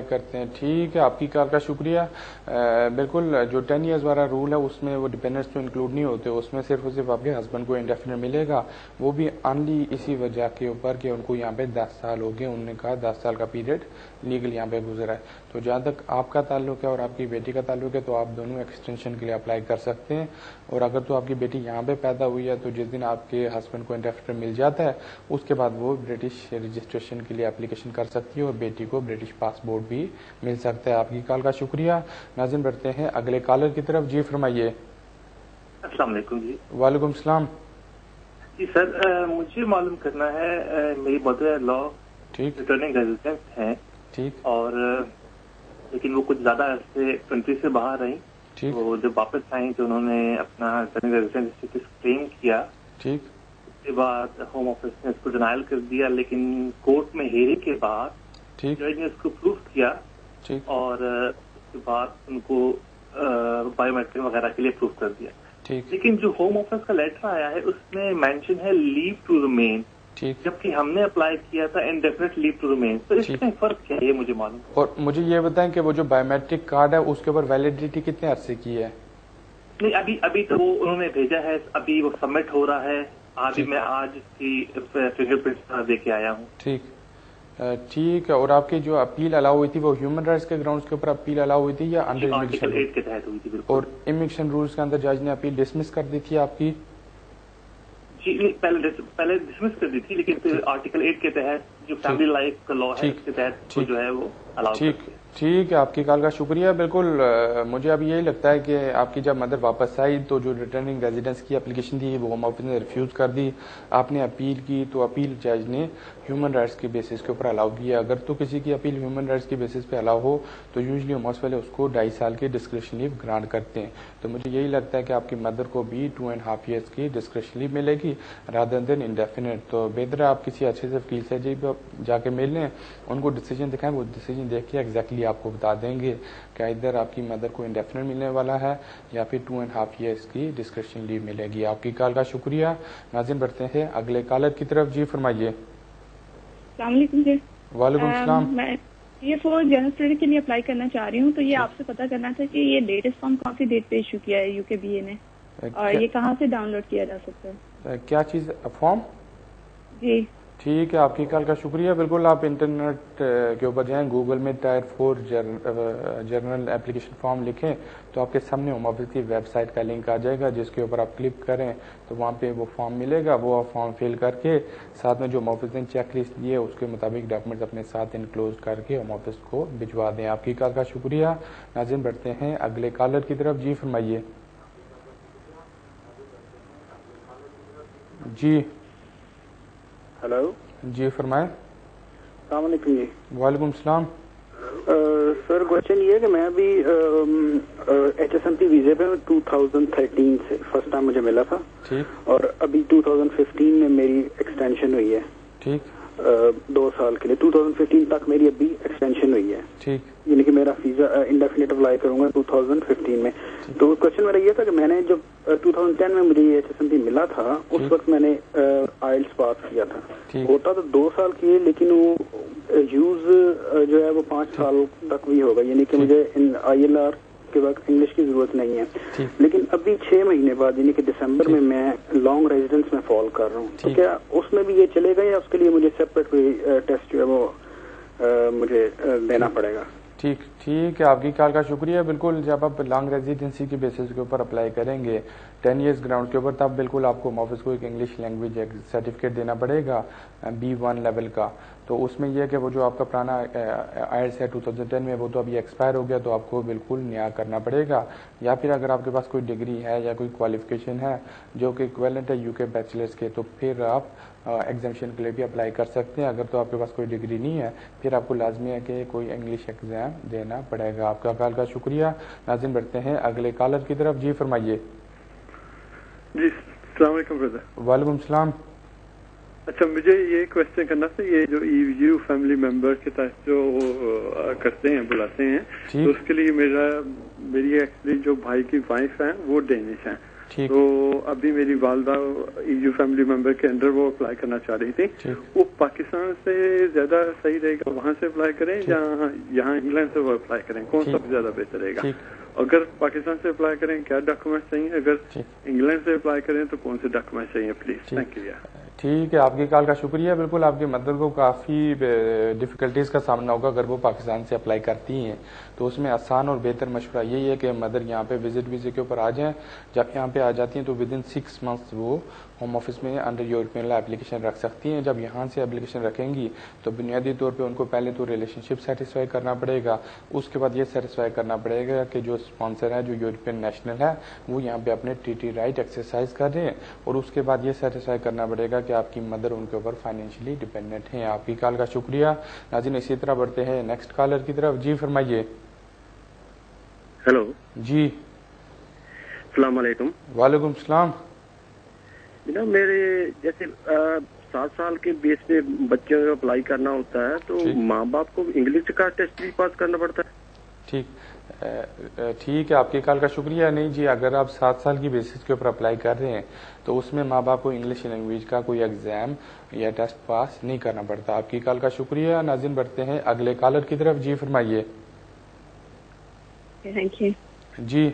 کرتے ہیں. ٹھیک ہے, آپ کی کال کا شکریہ. بالکل جو 10 ایئرز والا رول ہے اس میں وہ ڈیپینڈنٹس تو انکلوڈ نہیں ہوتے, اس میں صرف اور صرف آپ کے ہسبینڈ کو انڈیفینٹ ملے گا, وہ بھی اونلی اسی وجہ کے اوپر کہ ان کو یہاں پہ 10 سال ہو گئے. انہوں نے کہا 10 سال کا پیریڈ لیگل یہاں پہ گزرا ہے. تو جہاں تک آپ کا تعلق ہے اور آپ کی بیٹی کا تعلق ہے تو آپ دونوں ایکسٹینشن کے لیے اپلائی کر سکتے ہیں. اور اگر تو آپ کی بیٹی یہاں پہ پیدا ہوئی ہے تو جس دن آپ کے ہسبینڈ کو انڈیفینٹ مل جاتا ہے اس کے بعد وہ برٹش رجسٹریشن کے لیے اپلیکیشن کر سکتی ہے اور بیٹی کو برٹش پاسپورٹ بھی مل سکتا ہے. آپ کی کال کا شکریہ. ناظرین بڑھتے ہیں اگلے کالر کی طرف. جی فرمائیے. السلام علیکم. جی وعلیکم السلام. جی سر, مجھے معلوم کرنا ہے, میری مدر لا ریٹرننگ ریزیڈنٹ ہیں, ٹھیک, اور لیکن وہ کچھ زیادہ عرصے کنٹری سے باہر رہیں. وہ جب واپس آئیں تو انہوں نے اپنا ریٹرننگ ریزیڈنٹ اسٹیٹس کلیم کیا. ٹھیک, اس کے بعد ہوم آفس نے اس کو ڈینائل کر دیا, لیکن کورٹ میں ہیئرنگ کے بعد جج نے اس کو پروف کیا, اور اس کے بعد ان کو بایو میٹرک وغیرہ کے لیے پروف کر دیا. لیکن جو ہوم آفس کا لیٹر آیا ہے اس میں مینشن ہے لیو ٹو ریمین, جبکہ ہم نے اپلائی کیا تھا انڈیفینٹ لیو ٹو ریمین. تو اس میں فرق کیا ہے یہ مجھے معلوم. اور مجھے یہ بتائیں کہ وہ جو بایو میٹرک کارڈ ہے اس کے اوپر ویلیڈیٹی کتنے عرصے کی ہے؟ نہیں, ابھی تو وہ انہوں نے بھیجا ہے, ابھی وہ سبمٹ ہو رہا ہے. میں آج اس کی فنگر پرنٹ دے کے آیا ہوں. ٹھیک ہے. اور آپ کی جو اپیل الاؤ ہوئی تھی وہ ہیومن رائٹس کے گراؤنڈز کے اوپر اپیل الاؤ ہوئی تھی یا انڈر امیگریشن ایڈ کے تحت ہوئی تھی؟ اور امیگریشن رولز کے اندر جج نے اپیل ڈسمس کر دی تھی آپ کی؟ جی پہلے ڈسمس کر دی تھی, لیکن آرٹیکل 8 کے تحت جو فیملی لائف کا لا ہے اس کے تحت جو ہے وہ الاؤ. ٹھیک ہے, آپ کی کال کا شکریہ. بالکل مجھے اب یہی لگتا ہے کہ آپ کی جب مدر واپس آئی تو جو ریٹرننگ ریزیڈنس کی اپلیکیشن تھی وہ ہوم آفس نے ریفیوز کر دی. آپ نے اپیل کی تو اپیل جج نے ہیومن رائٹس کے بیسس کے اوپر الاؤ کیا. اگر تو کسی کی اپیل ہیومن رائٹس کے بیسس پہ الاؤ ہو تو یوزلی ہوم آفس والے اس کو 2.5 سال کی ڈسکریشن لیو گرانٹ کرتے ہیں. تو مجھے یہی لگتا ہے کہ آپ کی مدر کو بھی 2.5 ایئرس کی ڈسکریشن لیو ملے گی رادر دین انڈیفینٹ. تو بہتر ہے آپ کسی اچھے سے وکیل سے جا کے مل لیں, ان کو ڈیسیجن دکھائیں, وہ ڈیسیجن دیکھ کے ایگزیکٹلی آپ کو بتا دیں گے کہ ادھر آپ کی مدر کو انڈیفینٹ ملنے والا ہے یا پھر 2.5 ایئرس کی ڈسکریشن لیو ملے گی. آپ کی کال کا شکریہ. ناظرین بڑھتے ہیں اگلے کالر کی طرف. جی فرمائیے. السلام علیکم. جی وعلیکم السلام. میں یہ فور جنرل اسٹڈی کے لیے اپلائی کرنا چاہ رہی ہوں, تو یہ آپ سے پتا کرنا تھا کہ یہ لیٹسٹ فارم کون سی ڈیٹ پہ ایشو کیا ہے UKBA نے, اور یہ کہاں سے ڈاؤن لوڈ کیا جا سکتا ہے؟ کیا چیز فارم؟ جی ٹھیک ہے, آپ کی کال کا شکریہ. بالکل آپ انٹرنیٹ کے اوپر جائیں, گوگل میں ٹائر 4 جرنل اپلیکیشن فارم لکھیں تو آپ کے سامنے ہوم آفس کی ویب سائٹ کا لنک آ جائے گا, جس کے اوپر آپ کلک کریں تو وہاں پہ وہ فارم ملے گا. وہ آپ فارم فل کر کے ساتھ میں جو ہوم آفس نے چیک لسٹ دی ہے اس کے مطابق ڈاکومنٹس اپنے ساتھ انکلوز کر کے ہوم آفس کو بھجوا دیں. آپ کی کال کا شکریہ. ناظرین بڑھتے ہیں اگلے کالر کی طرف. جی فرمائیے. جی ہلو. جی فرمائیں. السلام علیکم. جی وعلیکم السلام. سر کوشچن یہ ہے کہ میں ابھی HSMP ویزے پہ 2013 سے فرسٹ ٹائم مجھے ملا تھا, ٹھیک, اور ابھی 2015 میں میری ایکسٹینشن ہوئی ہے, ٹھیک, 2 سال کے لیے. 2015 تک میری ابھی ایکسٹینشن ہوئی ہے, ٹھیک, یعنی کہ میرا ویزا انڈیفینٹ اپلائی کروں گا 2015 میں. تو کوشچن میرا یہ تھا کہ میں نے جب 2010 میں مجھے یہ HSMP ملا تھا اس وقت میں نے آئلٹس پاس کیا تھا. ہوتا تو 2 سال کی, لیکن وہ یوز جو ہے وہ 5 سال تک بھی ہوگا, یعنی کہ مجھے ILR کے وقت انگلش کی ضرورت نہیں ہے. لیکن ابھی 6 مہینے بعد یعنی کہ دسمبر میں لانگ ریزیڈنس میں فال کر رہا ہوں, تو کیا اس میں بھی یہ چلے گا یا اس کے لیے مجھے سیپریٹ کوئی ٹیسٹ جو ہے وہ مجھے دینا پڑے گا؟ ٹھیک ٹھیک ہے, آپ کی کال کا شکریہ. بالکل جب آپ لانگ ریزیڈنسی کے بیسس کے اوپر اپلائی کریں گے 10 ایئرس گراؤنڈ کے اوپر, تب بالکل آپ کو آفس کو ایک انگلش لینگویج سرٹیفکیٹ دینا پڑے گا B1 لیول کا. تو اس میں یہ کہ وہ جو آپ کا پرانا آئلٹس ہے 2010 میں وہ تو ابھی ایکسپائر ہو گیا, تو آپ کو بالکل نیا کرنا پڑے گا. یا پھر اگر آپ کے پاس کوئی ڈگری ہے یا کوئی کوالیفیکیشن ہے جو کہ ایکویلنٹ ہے UK بیچلرس کے, تو پھر آپ ایگزامشن کے لیے بھی اپلائی کر سکتے ہیں. اگر تو آپ کے پاس کوئی ڈگری نہیں ہے پھر آپ کو لازمی ہے کہ کوئی انگلش ایگزام دینا پڑے گا. آپ کا کال کا شکریہ. ناظرین بڑھتے ہیں اگلے کالر کی طرف. جی فرمائیے. جی السلام علیکم برادر. وعلیکم السلام. اچھا مجھے یہ کوشچن کرنا تھا, یہ جو EU فیملی ممبر کے تحت جو کرتے ہیں بلاتے ہیں, تو اس کے لیے میری ایکچولی جو بھائی کی وائف ہیں وہ ڈینش ہیں. تو ابھی میری والدہ EU فیملی ممبر کے اندر وہ اپلائی کرنا چاہ رہی تھی. وہ پاکستان سے زیادہ صحیح رہے گا وہاں سے اپلائی کریں یا یہاں انگلینڈ سے وہ اپلائی کریں, کون سا زیادہ بہتر رہے گا؟ اگر پاکستان سے اپلائی کریں کیا ڈاکومنٹ چاہیے, اگر انگلینڈ سے اپلائی کریں تو کون سے ڈاکومنٹ چاہیے پلیز؟ Thank you. ٹھیک ہے, آپ کی کال کا شکریہ. بالکل آپ کی مدر کو کافی ڈفیکلٹیز کا سامنا ہوگا اگر وہ پاکستان سے اپلائی کرتی ہیں, تو اس میں آسان اور بہتر مشورہ یہی ہے کہ مدر یہاں پہ وزٹ ویزے کے اوپر آ جائیں. جب یہاں پہ آ جاتی ہیں تو ود ان 6 months وہ ہوم آفس میں انڈر یورپین لا اپلیکیشن رکھ سکتی ہیں. جب یہاں سے اپلیکیشن رکھیں گی تو بنیادی طور پہ ان کو پہلے تو ریلیشن شپ سیٹسفائی کرنا پڑے گا, اس کے بعد یہ سیٹسفائی کرنا پڑے گا کہ جو اسپانسر ہے جو یورپین نیشنل ہے وہ یہاں پہ اپنے TT رائٹ ایکسرسائز کر رہے ہیں, اور اس کے بعد یہ سیٹسفائی کرنا پڑے گا کہ آپ کی مدر ان کے اوپر فائنینشلی ڈیپینڈنٹ ہیں. آپ کی کال کا شکریہ. ناظرین اسی طرح بڑھتے ہیں نیکسٹ کالر کی طرف. جی فرمائیے. ہیلو جی السلام علیکم. وعلیکم السلام. جناب میرے جیسے 7 سال کے بیس پہ بچوں کو اپلائی کرنا ہوتا ہے تو ماں باپ کو انگلش کا ٹیسٹ بھی پاس کرنا پڑتا ہے؟ ٹھیک ہے, آپ کی کال کا شکریہ. نہیں جی, اگر آپ 7 سال کی بیسس کے اوپر اپلائی کر رہے ہیں تو اس میں ماں باپ کو انگلش لینگویج کا کوئی ایگزام یا ٹیسٹ پاس نہیں کرنا پڑتا. آپ کی کال کا شکریہ. ناظرین بڑھتے ہیں اگلے کالر کی طرف. جی فرمائیے. جی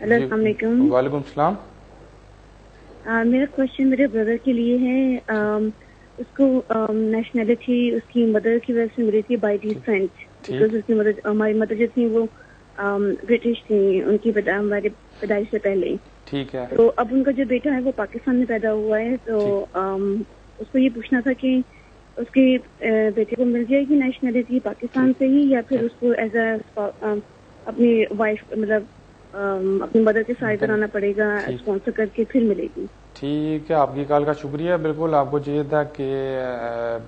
السلام علیکم. وعلیکم السلام. میرا کوشچن میرے بردر کے لیے ہے. اس کو نیشنلٹی اس کی مدر کی وجہ سے ملی تھی بائی ڈیسنٹ, بیکاز اس کی مدر ہماری مدر جو تھی وہ برٹش تھی ان کی پیدائش سے پہلے. ٹھیک ہے. تو اب ان کا جو بیٹا ہے وہ پاکستان میں پیدا ہوا ہے, تو اس کو یہ پوچھنا تھا کہ اس کے بیٹے کو مل جائے گی نیشنلٹی پاکستان سے ہی یا پھر اس کو ایز اے اپنی وائف مطلب اپنی مدر کے ساتھ بنانا پڑے گا اسپانسر کر کے پھر ملے گی. ٹھیک ہے, آپ کی کال کا شکریہ. بالکل آپ کو چاہیے تھا کہ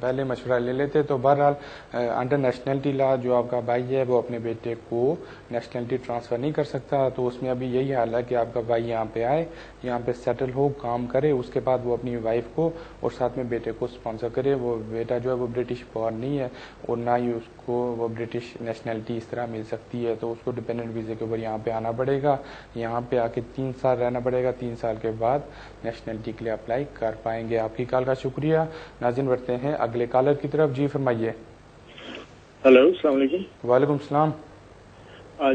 پہلے مشورہ لے لیتے. تو بہرحال انڈر نیشنلٹی لا جو آپ کا بھائی ہے وہ اپنے بیٹے کو نیشنلٹی ٹرانسفر نہیں کر سکتا, تو اس میں ابھی یہی حال ہے کہ آپ کا بھائی یہاں پہ آئے, یہاں پہ سیٹل ہو, کام کرے, اس کے بعد وہ اپنی وائف کو اور ساتھ میں بیٹے کو اسپانسر کرے. وہ بیٹا جو ہے وہ برٹش بورن نہیں ہے اور نہ ہی اس کو وہ برٹش نیشنلٹی اس طرح مل سکتی ہے, تو اس کو ڈیپینڈنٹ ویزے کے اوپر یہاں پہ آنا پڑے گا. یہاں پہ آ کے 3 سال رہنا پڑے گا. 3 سال کے بعد نیشنلٹی کے لیے اپلائی کر پائیں گے. آپ کی کال کا شکریہ. ناظرین بڑھتے ہیں اگلے کالر کی طرف. جی فرمائیے. ہلو السلام علیکم. وعلیکم السلام.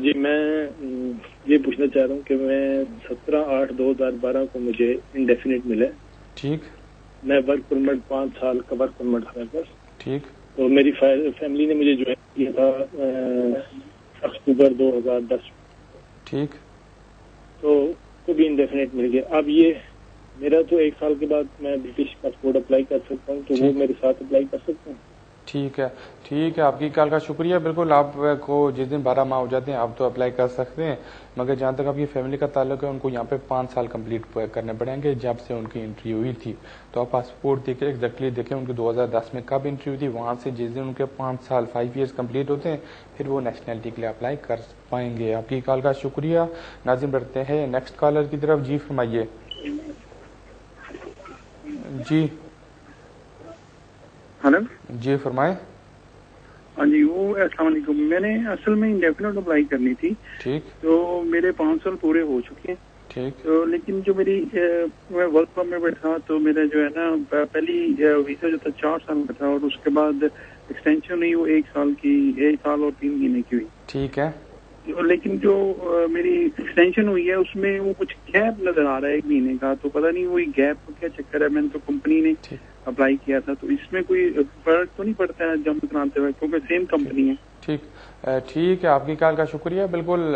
جی میں یہ پوچھنا چاہ رہا ہوں کہ میں 17/8/2012 کو مجھے انڈیفینٹ ملے. ٹھیک. میں ورک پرمٹ 5 سال کا ورک پرمٹ تھا میرے پاس. ٹھیک. تو میری فیملی نے مجھے جوائن کیا تھا اکتوبر 2010. ٹھیک. تو کو بھی انڈیفینٹ مل گیا. اب یہ میرا تو 1 سال کے بعد میں برٹش پاسپورٹ اپلائی کر سکتا ہوں, تو وہ میرے ساتھ اپلائی کر سکتا ہوں؟ ٹھیک ہے. ٹھیک ہے, آپ کی کال کا شکریہ. بالکل آپ کو جس دن 12 ماہ ہو جاتے ہیں آپ تو اپلائی کر سکتے ہیں, مگر جہاں تک آپ کی فیملی کا تعلق ہے ان کو یہاں پہ 5 سال کمپلیٹ کرنے پڑیں گے جب سے ان کی انٹری ہوئی تھی. تو آپ پاسپورٹ دیکھیں ایگزیکٹلی دیکھیں ان کی 2010 میں کب انٹری ہوئی تھی, وہاں سے جس دن ان کے 5 سال 5 ایئرس کمپلیٹ ہوتے ہیں پھر وہ نیشنلٹی کے لیے اپلائی کر پائیں گے. آپ کی کال کا شکریہ. ناظرین بڑھتے ہیں نیکسٹ کالر کی طرف. جی فرمائیے. جی ہلو. جی فرمائیں. ہاں جی وہ السلام علیکم. میں نے اصل میں انڈیفینٹ اپلائی کرنی تھی. ٹھیک. تو میرے 5 سال پورے ہو چکے ہیں. ٹھیک. تو لیکن جو میری میں ورک پرمٹ میں تھا تو میرا جو ہے نا پہلی ویزا جو تھا 4 سال کا تھا اور اس کے بعد ایکسٹینشن ہوئی وہ 1 سال کی 1 سال اور 3 مہینے کی ہوئی. ٹھیک ہے. لیکن جو میری ایکسٹینشن ہوئی ہے اس میں وہ کچھ گیپ نظر آ رہا ہے 1 مہینے کا, تو پتہ نہیں وہی گیپ کا کیا چکر ہے. میں نے تو کمپنی نے اپلائی کیا تھا, تو اس میں کوئی فرق تو نہیں پڑتا ہے جمع کراتے ہوئے کیونکہ سیم کمپنی ہے؟ ٹھیک. ٹھیک ہے, آپ کی کال کا شکریہ. بالکل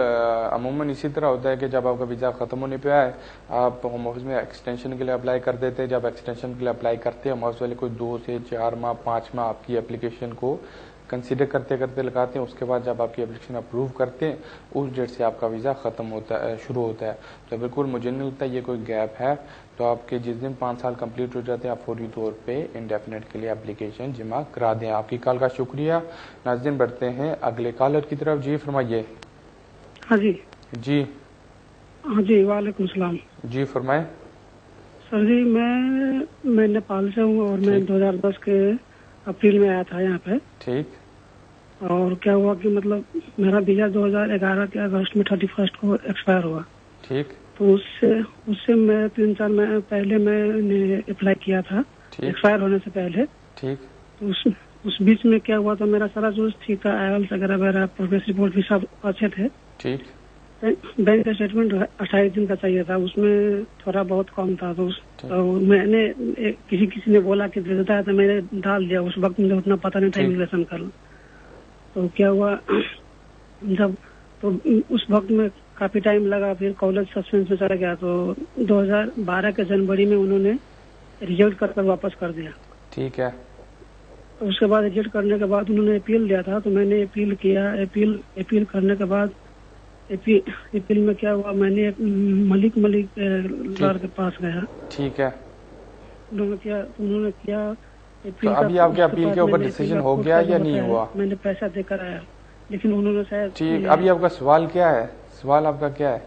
عموماً اسی طرح ہوتا ہے کہ جب آپ کا ویزا ختم ہونے پہ آئے آپ ہوم آفس میں ایکسٹینشن کے لیے اپلائی کر دیتے ہیں. جب ایکسٹینشن کے لیے اپلائی کرتے ہیں ہوم آفس والے کوئی 2 سے 4 ماہ 5 ماہ آپ کی اپلیکیشن کو کنسیڈر کرتے کرتے لگاتے ہیں. اس کے بعد جب آپ کی اپلیکیشن اپروو کرتے ہیں اس ڈیٹ سے آپ کا ویزا ختم ہوتا ہے شروع ہوتا ہے. تو بالکل مجھے نہیں لگتا یہ کوئی گیپ ہے. تو آپ کے جس دن 5 سال کمپلیٹ ہو جاتے ہیں آپ فوری طور پہ انڈیفینٹ کے لیے اپلیکیشن جمع کرا دیں. آپ کی کال کا شکریہ. ناظرین بڑھتے ہیں اگلے کالر کی طرف. جی فرمائیے. ہاں جی. جی. ہاں جی وعلیکم السلام. جی فرمائیں. سر جی میں نیپال سے ہوں اور میں 2010 کے اپریل میں آیا تھا یہاں پہ. ٹھیک. اور کیا ہوا کہ مطلب میرا ویزا 2011 کے اگست میں 31 کو ایکسپائر ہوا. ٹھیک. تو اس سے میں 3-4 مہینے پہلے میں نے اپلائی کیا تھا ایکسپائر ہونے سے پہلے. ٹھیک. تو اس بیچ میں کیا ہوا تھا, میرا سارا جو ٹھیک تھا, IELTS وغیرہ وغیرہ, پروگریس رپورٹ بھی سب اچھے تھے. ٹھیک. بینک کا اسٹیٹمنٹ 28 دن کا چاہیے تھا, اس میں تھوڑا بہت کم تھا. تو میں نے کسی نے بولا کہ دیتا ہے تو میں نے ڈال دیا. اس وقت مجھے اتنا پتہ نہیں تھا امیگریشن کا. تو کیا ہوا جب تو اس وقت میں کافی ٹائم لگا, پھر کالج سسپینس میں چلا گیا. تو 2012 کے جنوری میں انہوں نے ریجیکٹ کر واپس کر دیا. ٹھیک ہے. تو اس کے بعد ریجیکٹ کرنے کے بعد انہوں نے اپیل دیا تھا, تو میں نے اپیل کیا. اپیل کرنے کے بعد اپیل میں کیا ہوا, میں نے ملک لار کے پاس گیا. ٹھیک ہے. انہوں نے کیا تو ابھی آپ کے اپیل کے اوپر ڈیسیژن ہو گیا یا نہیں ہوا؟ میں نے پیسہ دے کر آیا, لیکن انہوں نے شاید. ٹھیک. ابھی آپ کا سوال کیا ہے؟ سوال آپ کا کیا ہے؟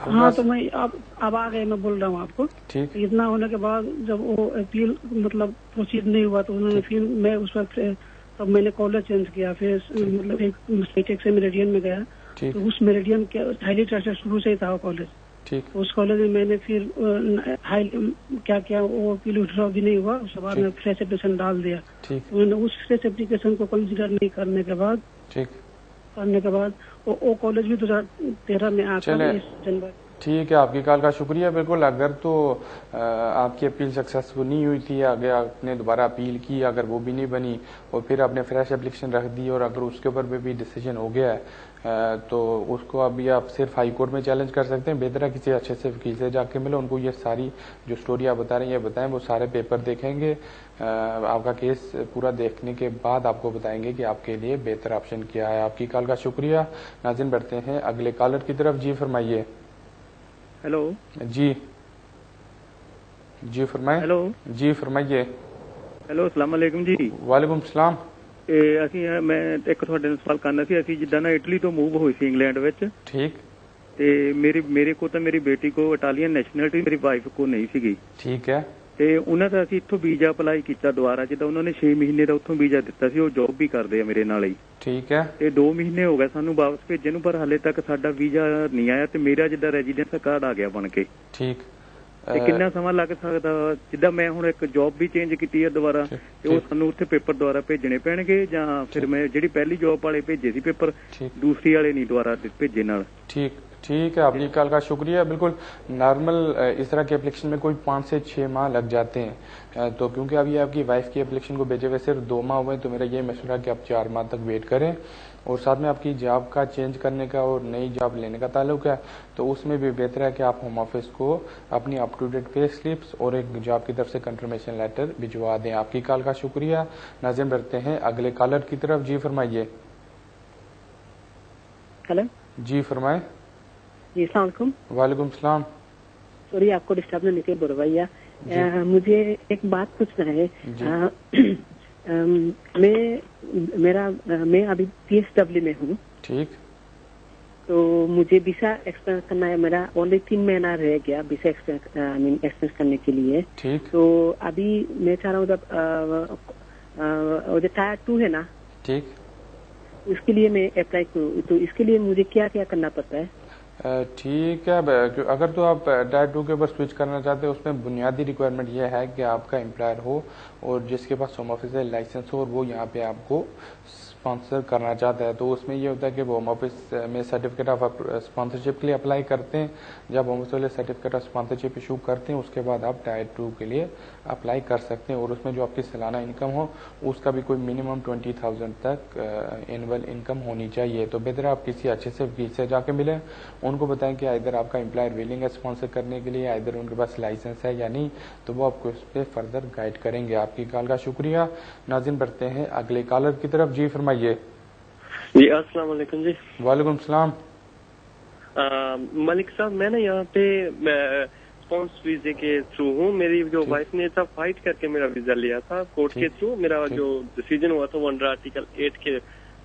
ہاں تو میں اب آ گئے, میں بول رہا ہوں آپ کو. ٹھیک. اتنا ہونے کے بعد جب وہ اپیل مطلب پروسیڈ نہیں ہوا تو انہوں نے پھر میں اس وقت تب میں نے کالج چینج کیا. پھر مطلب ایک سے میریڈین میں گیا. تو اس میریڈین کے ہائیلی ٹرسٹڈ شروع سے ہی تھا وہ کالج. ٹھیک. اس کالج میں میں نے پھر کیا وہ اپیل وڈرا بھی نہیں ہوا. اس کے بعد میں فریش اپلیکیشن ڈال دیا. انہوں نے اس فریش اپلیکیشن کو کنسیڈر نہیں کرنے کے بعد وہ کالج بھی 2013 میں آتا ہے جنوری. ٹھیک ہے. آپ کی کال کا شکریہ. بالکل. اگر تو آپ کی اپیل سکسیسفل نہیں ہوئی تھی, اگر آپ نے دوبارہ اپیل کی, اگر وہ بھی نہیں بنی اور پھر آپ نے فریش اپلیکیشن رکھ دی اور اگر اس کے اوپر بھی ڈیسیژن ہو گیا ہے تو اس کو ابھی آپ صرف ہائی کورٹ میں چیلنج کر سکتے ہیں. بہتر ہے کسی اچھے سے وکیل سے جا کے ملو, ان کو یہ ساری جو اسٹوری آپ بتا رہے ہیں یہ بتائیں. وہ سارے پیپر دیکھیں گے, آپ کا کیس پورا دیکھنے کے بعد آپ کو بتائیں گے کہ آپ کے لیے بہتر آپشن کیا ہے. آپ کی کال کا شکریہ. ناظرین بڑھتے ہیں اگلے کالر کی طرف. جی فرمائیے. ہیلو. جی فرمائیں. ہیلو. جی فرمائیے. ہیلو. السلام علیکم جی. وعلیکم السلام. میں ایک ਤੁਹਾਡੇ ਨਾਲ ਸਵਾਲ ਕਰਨਾ ਸੀ. ਅਸੀਂ ਜਿੱਦਾਂ ਨਾ ਇਟਲੀ ਤੋਂ ਮੂਵ ਹੋਏ ਸੀ ਇੰਗਲੈਂਡ ਵਿੱਚ. ਠੀਕ. ਤੇ ਮੇਰੇ ਕੋਲ ਤਾਂ ਮੇਰੀ ਬੇਟੀ ਕੋ ਇਟਾਲੀਅਨ ਨੈਸ਼ਨੈਲਿਟੀ, ਮੇਰੀ ਵਾਈਫ ਕੋ ਨਹੀਂ ਸੀਗੀ. ਠੀਕ ਹੈ. ਤੇ ਉਹਨਾਂ ਦਾ ਅਸੀਂ ਇੱਥੋਂ ਵੀਜ਼ਾ ਅਪਲਾਈ ਕੀਤਾ ਦੁਬਾਰਾ. ਜਿੱਦਾਂ ਉਹਨਾਂ ਨੇ 6 ਮਹੀਨੇ ਦਾ ਉੱਥੋਂ ਵੀਜ਼ਾ ਦਿੱਤਾ ਸੀ, ਉਹ ਜੌਬ ਵੀ ਕਰਦੇ ਆ ਮੇਰੇ ਨਾਲ ਹੀ. ਠੀਕ ਹੈ. ਤੇ 2 ਮਹੀਨੇ ਹੋ ਗਏ ਸਾਨੂੰ ਵਾਪਸ ਭੇਜਣ ਨੂੰ, ਪਰ ਹਾਲੇ ਤੱਕ ਸਾਡਾ ਵੀਜ਼ਾ ਨਹੀਂ ਆਇਆ ਤੇ ਮੇਰਾ ਜਿੱਦਾਂ ਰੈਜ਼ੀਡੈਂਸ ਕਾਰਡ ਆ ਗਿਆ ਬਣ ਕੇ. ਠੀਕ. ਤੇ ਕਿੰਨਾ ਸਮਾਂ ਲੱਗ ਸਕਦਾ? ਜਿੱਦਾਂ ਮੈਂ ਹੁਣ ਇੱਕ ਜੌਬ ਵੀ ਚੇਂਜ ਕੀਤੀ ਹੈ ਦੁਬਾਰਾ, ਤੇ ਉਹ ਸਾਨੂੰ ਉੱਥੇ ਪੇਪਰ ਦੁਬਾਰਾ ਭੇਜਣੇ ਪੈਣਗੇ ਜਾਂ ਫਿਰ ਮੈਂ ਜਿਹੜੀ ਪਹਿਲੀ ਜੌਬ ਵਾਲੇ ਭੇਜੇ ਸੀ ਪੇਪਰ, ਦੂਸਰੀ ਵਾਲੇ ਨਹੀਂ ਦੁਬਾਰਾ ਭੇਜੇ ਨਾਲ? ٹھیک. ٹھیک ہے. آپ کی کال کا شکریہ. بالکل نارمل اس طرح کے اپلیکیشن میں کوئی 5 سے 6 ماہ لگ جاتے ہیں. تو کیونکہ ابھی آپ کی وائف کی اپلیکیشن کو بھیجے ہوئے صرف 2 ماہ ہوئے, تو میرا یہ مشورہ کہ آپ 4 ماہ تک ویٹ کریں. اور ساتھ میں آپ کی جاب کا چینج کرنے کا اور نئی جاب لینے کا تعلق ہے تو اس میں بھی بہتر ہے کہ آپ ہوم آفس کو اپنی up to date pay slips اور ایک جاب کی طرف سے کنفرمیشن لیٹر بھجوا دیں. آپ کی کال کا شکریہ. ناظرین بڑھتے ہیں اگلے کالر کی طرف. جی فرمائیے. ہیلو. جی فرمائیں. جی السلام علیکم. وعلیکم السلام. سوری آپ کو ڈسٹرب نہیں کیا برویا. مجھے ایک بات پوچھنا ہے. میں ابھی PSW میں ہوں. ٹھیک. تو مجھے ویزا ایکسٹینڈ کرنا ہے. میرا اونلی 3 مہینہ رہ گیا ویزا ایکسٹینڈ کرنے کے لیے. ٹھیک. تو ابھی میں چاہ رہا ہوں جب ٹائر 2 ہے نا, ٹھیک, اس کے لیے میں اپلائی کروں, تو اس کے لیے مجھے کیا کیا کرنا پڑتا ہے؟ ٹھیک ہے. اگر تو آپ ٹائر 2 کے اوپر سوئچ کرنا چاہتے ہیں, اس میں بنیادی ریکوائرمنٹ یہ ہے کہ آپ کا امپلائر ہو اور جس کے پاس ہوم آفس سے لائسنس ہو اور وہ یہاں پہ آپ کو اسپانسر کرنا چاہتا ہے. تو اس میں یہ ہوتا ہے کہ وہ ہوم آفس میں سرٹیفکیٹ آف اسپانسرشپ کے لیے اپلائی کرتے ہیں. جب ہوم آفس والے سرٹیفکیٹ آف اسپانسرشپ ایشو کرتے ہیں اس کے بعد آپ ٹائر 2 کے لیے اپلائی کر سکتے ہیں. اور اس میں جو آپ کی سالانہ انکم ہو اس کا بھی کوئی منیمم 20,000 تک اینول انکم ہونی چاہیے. تو بہتر آپ کسی اچھے سے وکیل سے جا کے ملیں, ان کو بتائیں کہ ادھر آپ کا امپلائر ویلنگ ہے اسپانسر کرنے کے لیے, ادھر ان کے پاس لائسنس ہے یا نہیں, تو وہ آپ کو اس پہ فردر گائیڈ کریں گے. آپ کی کال کا شکریہ. ناظرین بڑھتے ہیں اگلے کالر کی طرف. جی فرمائیے. جی السلام علیکم. جی وعلیکم السلام. ملک صاحب, میں نا یہاں پہ اسپانس ویزے کے تھرو ہوں. میری جو وائف نے تھا فائٹ کر کے میرا ویزا لیا تھا کورٹ کے تھرو. میرا جو ڈیسیژن ہوا تھا وہ انڈر آرٹیکل 8 کے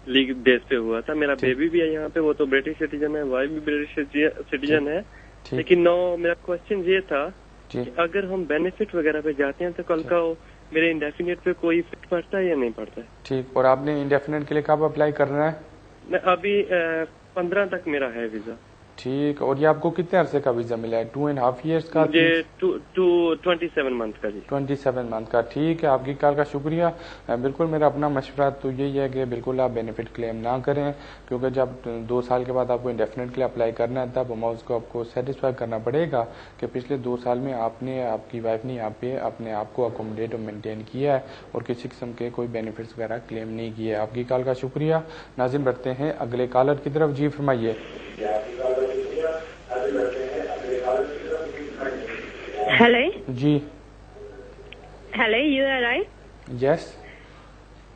لیگ بیس پہ ہوا تھا. میرا بیبی بھی ہے یہاں پہ, وہ تو برٹش سٹیزن ہے, وائف بھی برٹش سٹیزن ہے. لیکن میرا کوشچن یہ تھا کہ اگر ہم بینیفٹ وغیرہ پہ جاتے ہیں تو کل کا میرے انڈیفینیٹ پہ کوئی افیکٹ پڑتا ہے یا نہیں پڑتا ہے؟ ٹھیک. اور آپ نے انڈیفینیٹ کے لیے کب اپلائی کرنا ہے؟ ابھی 15 تک میرا ہے ویزا. ٹھیک. اور یہ آپ کو کتنے عرصے کا ویزا ملا ہے؟ 2.5 ایئرس کا؟ مجھے 27 منتھ کا. جی 27 منتھ کا. ٹھیک ہے, آپ کی کال کا شکریہ. بالکل میرا اپنا مشورہ تو یہی ہے کہ بالکل آپ بینیفٹ کلیم نہ کریں, کیونکہ جب 2 سال کے بعد آپ کو انڈیفینٹ کے لیے اپلائی کرنا ہے تب اماؤنٹ کو آپ کو سیٹسفائی کرنا پڑے گا کہ پچھلے 2 سال میں آپ نے, آپ کی وائف نے یہاں پہ اپنے آپ کو اکوموڈیٹ اور مینٹین کیا ہے اور کسی قسم کے کوئی بینیفٹس وغیرہ کلیم نہیں کیے. آپ کی کال کا شکریہ. ناظرین بڑھتے ہیں اگلے کالر کی طرف. جی فرمائیے. ہیلو. جی hello, you are right. Yes.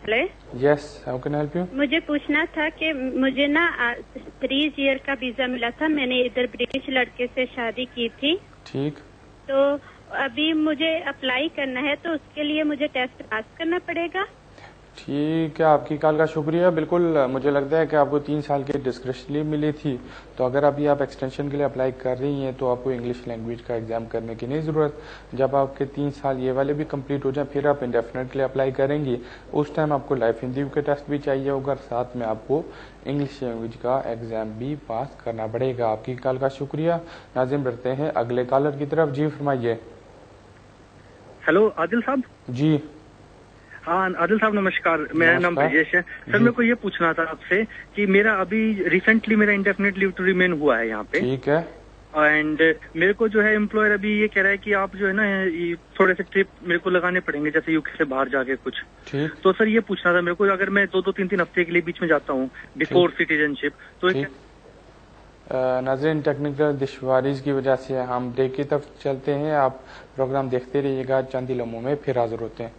Hello. Yes, how can help you? مجھے پوچھنا تھا کہ مجھے نا 3 ایئر کا ویزا ملا تھا. میں نے ادھر برٹش لڑکے سے شادی کی تھی. ٹھیک. تو ابھی مجھے اپلائی کرنا ہے, تو اس کے لیے مجھے ٹیسٹ پاس کرنا پڑے گا. ٹھیک ہے, آپ کی کال کا شکریہ. بالکل مجھے لگتا ہے کہ آپ کو 3 سال کی ڈسکریشن لیو ملی تھی, تو اگر ابھی آپ ایکسٹینشن کے لیے اپلائی کر رہی ہیں تو آپ کو انگلش لینگویج کا ایگزام کرنے کی نہیں ضرورت. جب آپ کے 3 سال یہ والے بھی کمپلیٹ ہو جائیں پھر آپ انڈیفینٹ کے لیے اپلائی کریں گی. اس ٹائم آپ کو لائف ہندی کے ٹیسٹ بھی چاہیے ہوگا, ساتھ میں آپ کو انگلش لینگویج کا ایگزام بھی پاس کرنا پڑے گا. آپ کی کال کا شکریہ. ناظرین بڑھتے ہیں اگلے کالر کی طرف. جی فرمائیے. ہیلو عادل صاحب. جی ہاں عادل صاحب نمشکار, میرا نام برجیش ہے. سر میرے کو یہ پوچھنا تھا آپ سے کہ میرا ابھی ریسنٹلی میرا انڈیفینٹ لیو ٹو ریمین ہوا ہے یہاں پہ. ٹھیک ہے. اینڈ میرے کو جو ہے امپلائر ابھی یہ کہہ رہا ہے کہ آپ جو ہے نا تھوڑے سے ٹرپ میرے کو لگانے پڑیں گے, جیسے UK سے باہر جا کے کچھ. ٹھیک. تو سر یہ پوچھنا تھا میرے کو, اگر میں 2-3 ہفتے کے لیے بیچ میں جاتا ہوں بیفور سٹیزن شپ تو ناظرین ٹیکنیکل دشواریز کی وجہ سے ہم بریک کی طرف چلتے ہیں. آپ پروگرام دیکھتے رہیے گا, چند ہی لمحوں میں پھر حاضر ہوتے ہیں.